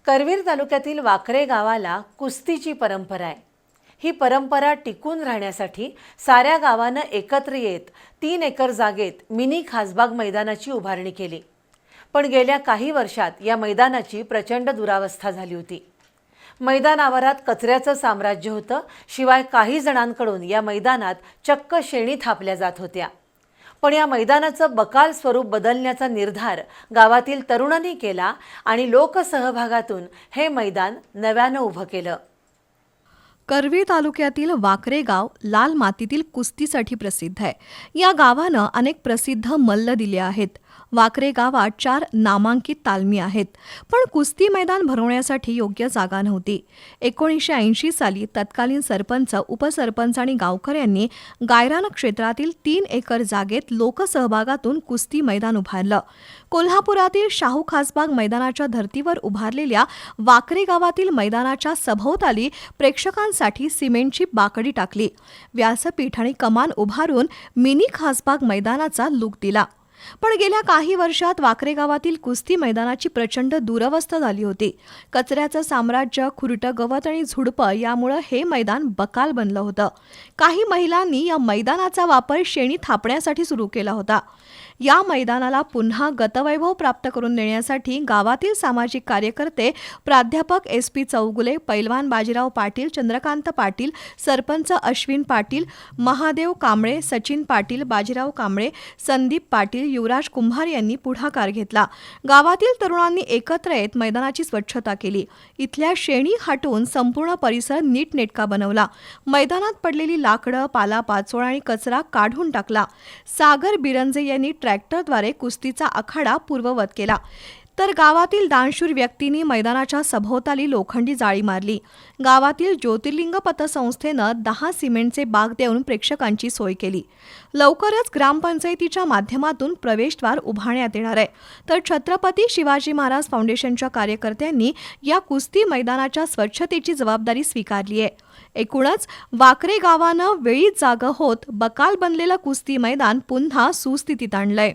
करवीर तालुक्यातील वाकरे गावाला कुस्तीची परंपरा आहे। ही परंपरा टिकून राहण्यासाठी साऱ्या गावानं एकत्र येत 3 एकर जागेत मिनी खासबाग मैदानाची उभारणी केली। पण गेल्या काही वर्षात या मैदानाची प्रचंड दुरावस्था झाली होती। मैदान आवारात कचऱ्याचं साम्राज्य होतं। शिवाय काही जणांकडून या मैदानात चक्क शेणी थापल्या जात होत्या। पण या मैदानाचं बकाल स्वरूप बदलण्याचा निर्धार गावातील तरुणांनी केला आणि लोकसहभागातून हे मैदान नव्यानं उभं केलं। करवीर तालुक्यातील वाकरे गाव लाल मातीतील कुस्तीसाठी प्रसिद्ध आहे। या गावानं अनेक प्रसिद्ध मल्ल दिले आहेत। वाकरे गावात 4 नामांकित तालमी आहेत, पण कुस्ती मैदान भरवण्यासाठी योग्य जागा नव्हती। 1980 साली तत्कालीन सरपंच, उपसरपंच आणि गावकऱ्यांनी गायरान क्षेत्रातील 3 एकर जागेत लोकसहभागातून कुस्ती मैदान उभारलं। कोल्हापुरातील शाहू खासबाग मैदानाच्या धर्तीवर उभारलेल्या वाकरे गावातील मैदानाच्या सभोवताली प्रेक्षकांसाठी सिमेंटची बाकडी टाकली, व्यासपीठ आणि कमान उभारून मिनी खासबाग मैदानाचा लूक दिला। पण गेल्या काही वर्षात वाकरे गावातील कुस्ती मैदानाची प्रचंड दुरवस्था झाली होती। कचऱ्याचं साम्राज्य, खुरटं गवत आणि झुडपं यामुळे हे मैदान बकाल बनलं होतं। काही महिलांनी या मैदानाचा वापर शेणी थापण्यासाठी सुरू केला होता। या मैदानाला पुन्हा गतवैभव प्राप्त करून देण्यासाठी गावातील सामाजिक कार्यकर्ते प्राध्यापक SP चौगुले, पैलवान बाजीराव पाटील, चंद्रकांत पाटील, सरपंच अश्विन पाटील, महादेव कांबळे, सचिन पाटील, बाजीराव कांबळे, संदीप पाटील, युवराज कुंभार यांनी पुढाकार घेतला। गावातील तरुणांनी एकत्र येत मैदानाची स्वच्छता केली। इथल्या शेणी हटवून संपूर्ण परिसर नीटनेटका बनवला। मैदानात पडलेली लाकडं, पालापाचोळा आणि कचरा काढून टाकला। सागर बिरंजे यांनी ट्रॅक्टरद्वारे कुस्तीचा आखाडा पूर्ववत केला, तर गावातील दानशूर व्यक्तींनी मैदानाच्या सभोवताली लोखंडी जाळी मारली। गावातील ज्योतिर्लिंग पतसंस्थेनं 10 सिमेंटचे बाग देऊन प्रेक्षकांची सोय केली। लवकरच ग्रामपंचायतीच्या माध्यमातून प्रवेशद्वार उभारण्यात येणार आहे, तर छत्रपती शिवाजी महाराज फाउंडेशनच्या कार्यकर्त्यांनी या कुस्ती मैदानाच्या स्वच्छतेची जबाबदारी स्वीकारली आहे। एकूणच वाकरे गावानं वेळीच जागा होत बकाल बनलेलं कुस्ती मैदान पुन्हा सुस्थितीत आणलंय।